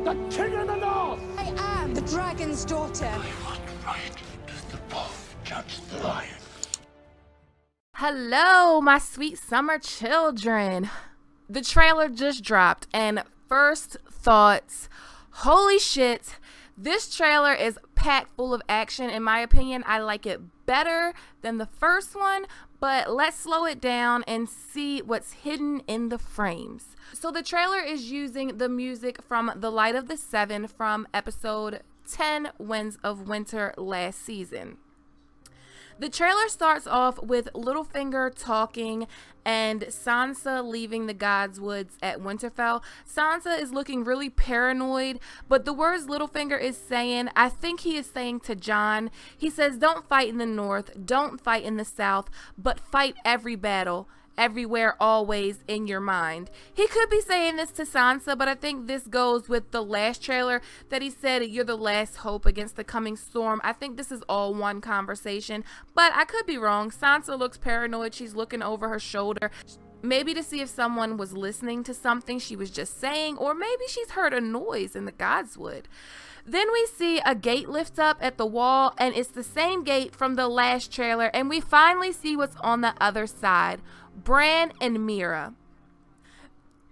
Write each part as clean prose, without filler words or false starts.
The king of the north! I am the dragon's daughter. I want right to the both judge the lion. Hello, my sweet summer children. The trailer just dropped, and first thoughts, holy shit, this trailer is packed full of action. In my opinion, I like it better than the first one, but let's slow it down and see what's hidden in the frames. So the trailer is using the music from The Light of the Seven from episode 10, Winds of Winter, last season. The trailer starts off with Littlefinger talking and Sansa leaving the God's Woods at Winterfell. Sansa is looking really paranoid, but the words Littlefinger is saying, I think he is saying to Jon, he says, don't fight in the north, don't fight in the south, but fight every battle. Everywhere, always, in your mind. He could be saying this to Sansa, but I think this goes with the last trailer that he said, you're the last hope against the coming storm. I think this is all one conversation, but I could be wrong. Sansa looks paranoid. She's looking over her shoulder, maybe to see if someone was listening to something she was just saying, or maybe she's heard a noise in the Godswood. Then we see a gate lift up at the wall, and it's the same gate from the last trailer, and we finally see what's on the other side. Bran and Meera.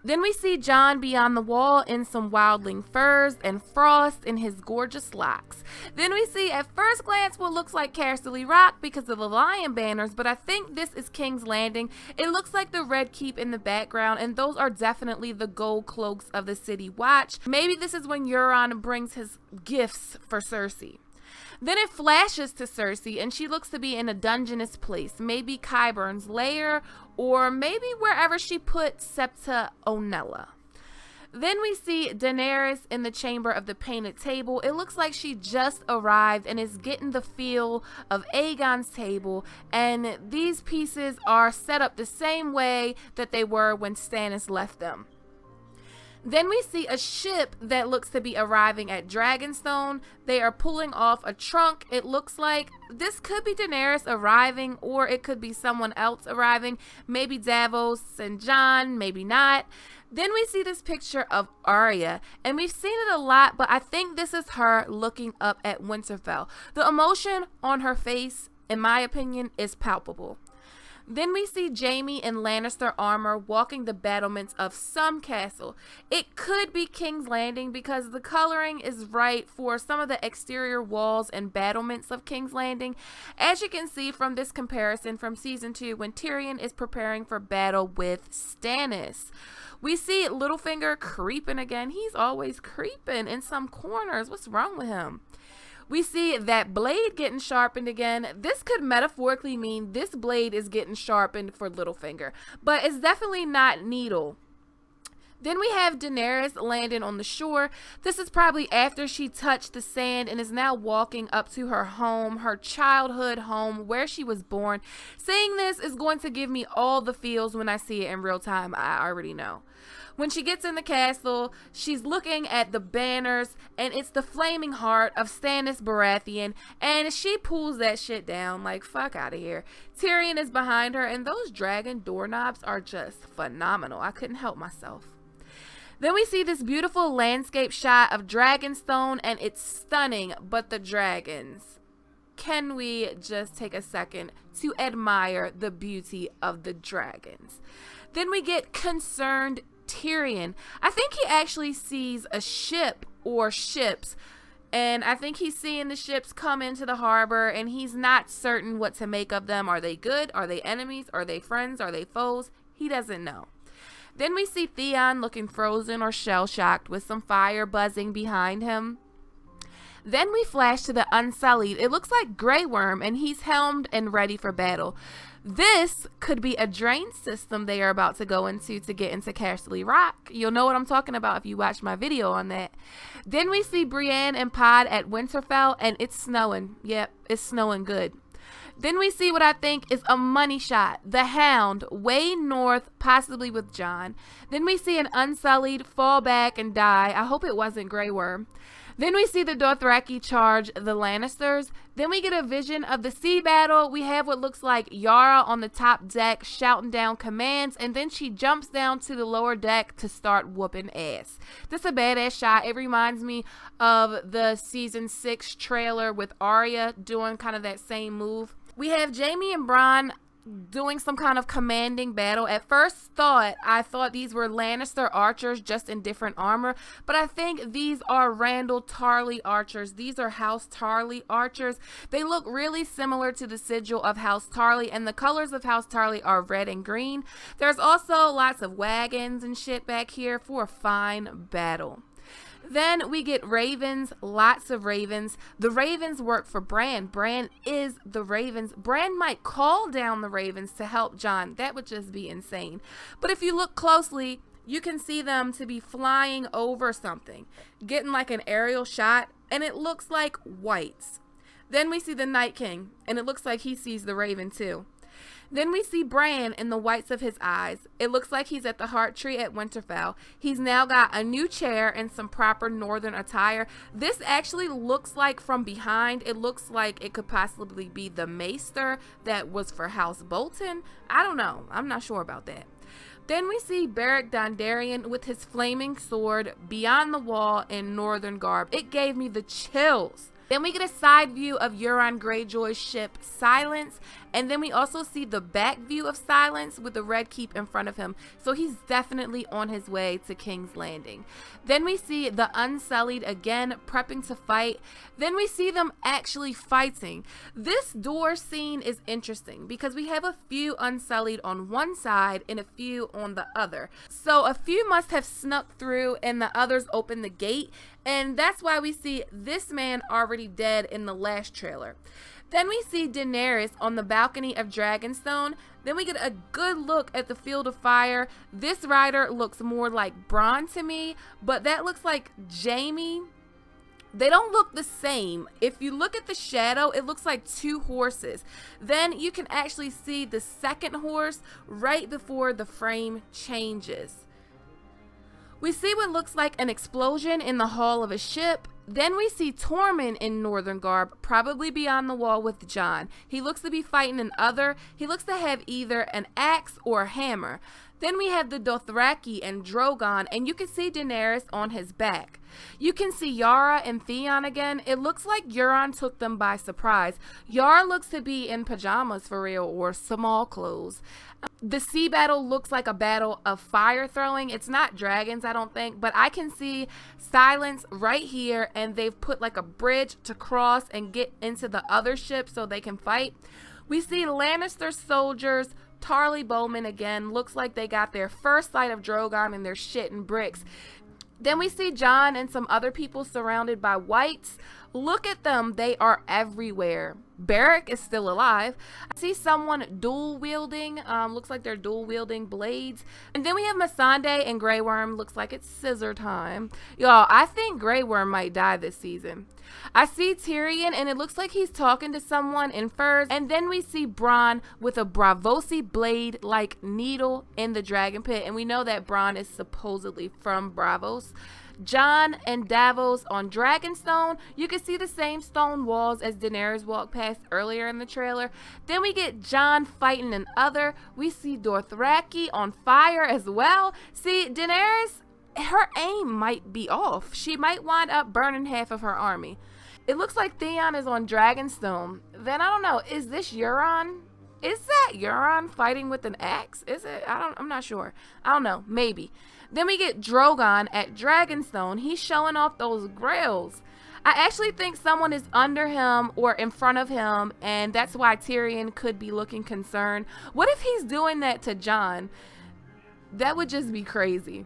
Then we see Jon beyond the wall in some wildling furs and Frost in his gorgeous locks. Then we see at first glance what looks like Casterly Rock because of the lion banners, but I think this is King's Landing. It looks like the Red Keep in the background, and those are definitely the gold cloaks of the City Watch. Maybe this is when Euron brings his gifts for Cersei. Then it flashes to Cersei, and she looks to be in a dungeonous place, maybe Qyburn's lair, or maybe wherever she put Septa Onella. Then we see Daenerys in the chamber of the painted table. It looks like she just arrived and is getting the feel of Aegon's table, and these pieces are set up the same way that they were when Stannis left them. Then we see a ship that looks to be arriving at Dragonstone. They are pulling off a trunk. It looks like this could be Daenerys arriving, or it could be someone else arriving. Maybe Davos and Jon, maybe not. Then we see this picture of Arya, and we've seen it a lot, but I think this is her looking up at Winterfell. The emotion on her face, in my opinion, is palpable. Then we see Jaime in Lannister armor walking the battlements of some castle. It could be King's Landing because the coloring is right for some of the exterior walls and battlements of King's Landing. As you can see from this comparison from season 2 when Tyrion is preparing for battle with Stannis. We see Littlefinger creeping again. He's always creeping in some corners. What's wrong with him? We see that blade getting sharpened again. This could metaphorically mean this blade is getting sharpened for Littlefinger, but it's definitely not needle. Then we have Daenerys landing on the shore. This is probably after she touched the sand and is now walking up to her home, her childhood home where she was born. Saying this is going to give me all the feels when I see it in real time. I already know. When she gets in the castle, she's looking at the banners, and it's the flaming heart of Stannis Baratheon, and she pulls that shit down like, fuck out of here. Tyrion is behind her, and those dragon doorknobs are just phenomenal. I couldn't help myself. Then we see this beautiful landscape shot of Dragonstone, and it's stunning, but the dragons. Can we just take a second to admire the beauty of the dragons? Then we get concerned Tyrion. I think he actually sees a ship or ships, and I think he's seeing the ships come into the harbor, and he's not certain what to make of them. Are they good? Are they enemies? Are they friends? Are they foes? He doesn't know. Then we see Theon looking frozen or shell-shocked with some fire buzzing behind him. Then we flash to the Unsullied. It looks like Grey Worm, and he's helmed and ready for battle. This could be a drain system they are about to go into to get into Casterly Rock. You'll know what I'm talking about if you watch my video on that. Then we see Brienne and Pod at Winterfell, and it's snowing. Yep, it's snowing good. Then we see what I think is a money shot. The Hound, way north, possibly with Jon. Then we see an Unsullied fall back and die. I hope it wasn't Grey Worm. Then we see the Dothraki charge the Lannisters. Then we get a vision of the sea battle. We have what looks like Yara on the top deck shouting down commands, and then she jumps down to the lower deck to start whooping ass. This is a badass shot. It reminds me of the season 6 trailer with Arya doing kind of that same move. We have Jaime and Bronn doing some kind of commanding battle. At first thought, I thought these were Lannister archers just in different armor, but I think these are Randall Tarly archers. These are House Tarly archers. They look really similar to the sigil of House Tarly, and the colors of House Tarly are red and green. There's also lots of wagons and shit back here for a fine battle. Then we get ravens, lots of ravens. The ravens work for Bran. Bran is the ravens. Bran might call down the ravens to help Jon. That would just be insane. But if you look closely, you can see them to be flying over something, getting like an aerial shot, and it looks like whites. Then we see the Night King, and it looks like he sees the raven too. Then we see Bran in the whites of his eyes. It looks like he's at the Heart Tree at Winterfell. He's now got a new chair and some proper northern attire. This actually looks like from behind, it looks like it could possibly be the maester that was for House Bolton. I don't know. I'm not sure about that. Then we see Beric Dondarrion with his flaming sword beyond the wall in northern garb. It gave me the chills. Then we get a side view of Euron Greyjoy's ship, Silence. And then we also see the back view of Silence with the Red Keep in front of him. So he's definitely on his way to King's Landing. Then we see the Unsullied again prepping to fight. Then we see them actually fighting. This door scene is interesting because we have a few Unsullied on one side and a few on the other. So a few must have snuck through and the others opened the gate. And that's why we see this man already dead in the last trailer. Then we see Daenerys on the balcony of Dragonstone. Then we get a good look at the Field of Fire. This rider looks more like Bronn to me, but that looks like Jaime. They don't look the same. If you look at the shadow, it looks like two horses. Then you can actually see the second horse right before the frame changes. We see what looks like an explosion in the hull of a ship. Then we see Tormund in northern garb, probably beyond the wall with Jon. He looks to be fighting an other. He looks to have either an axe or a hammer. Then we have the Dothraki and Drogon, and you can see Daenerys on his back. You can see Yara and Theon again. It looks like Euron took them by surprise. Yara looks to be in pajamas for real, or small clothes. The sea battle looks like a battle of fire throwing. It's not dragons, I don't think, but I can see Silence right here, and they've put like a bridge to cross and get into the other ship so they can fight. We see Lannister soldiers, Tarly Bowman again. Looks like they got their first sight of Drogon and they're shitting bricks. Then we see Jon and some other people surrounded by whites. Look at them. They are everywhere. Beric is still alive. I see someone dual wielding. Looks like they're dual wielding blades. And then we have Missandei and Grey Worm. Looks like it's scissor time. Y'all, I think Grey Worm might die this season. I see Tyrion, and it looks like he's talking to someone in furs. And then we see Bronn with a Braavosi blade-like needle in the dragon pit. And we know that Bronn is supposedly from Braavos. Jon and Davos on Dragonstone. You can see the same stone walls as Daenerys walked past earlier in the trailer. Then we get Jon fighting an other. We see Dothraki on fire as well. See, Daenerys, her aim might be off. She might wind up burning half of her army. It looks like Theon is on Dragonstone. Then I don't know, is this Euron? Is that Euron fighting with an axe? Is it? I'm not sure. I don't know. Maybe. Then we get Drogon at Dragonstone. He's showing off those grills. I actually think someone is under him or in front of him, and that's why Tyrion could be looking concerned. What if he's doing that to Jon? That would just be crazy.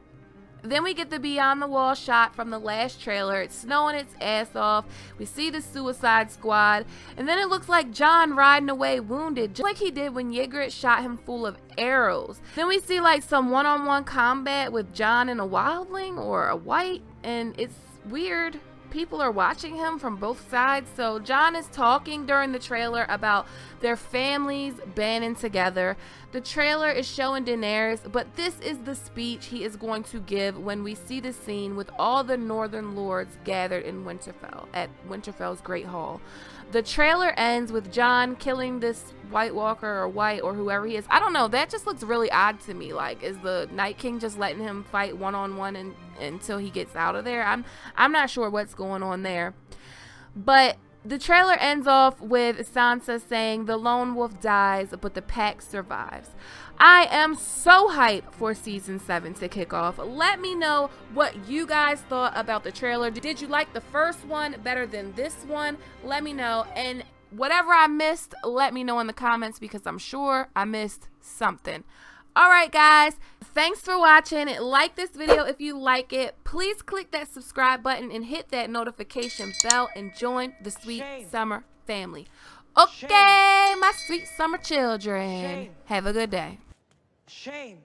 Then we get the Beyond the Wall shot from the last trailer. It's snowing its ass off. We see the Suicide Squad. And then it looks like Jon riding away wounded, just like he did when Ygritte shot him full of arrows. Then we see like some one-on-one combat with Jon and a wildling or a white. And it's weird. people are watching him from both sides. So Jon is talking during the trailer about their families banding together. The trailer is showing Daenerys, but this is the speech he is going to give when we see the scene with all the Northern Lords gathered in Winterfell at Winterfell's Great Hall. The trailer ends with Jon killing this White Walker or White or whoever he is. I don't know. That just looks really odd to me. Like, is the Night King just letting him fight one-on-one until he gets out of there? I'm not sure what's going on there. But the trailer ends off with Sansa saying the lone wolf dies, but the pack survives. I am so hyped for season 7 to kick off. Let me know what you guys thought about the trailer. Did you like the first one better than this one? Let me know. And whatever I missed, let me know in the comments, because I'm sure I missed something. Alright guys, thanks for watching. Like this video if you like it. Please click that subscribe button and hit that notification bell and join the Sweet Summer family. Okay, my sweet summer children. Have a good day. Shame.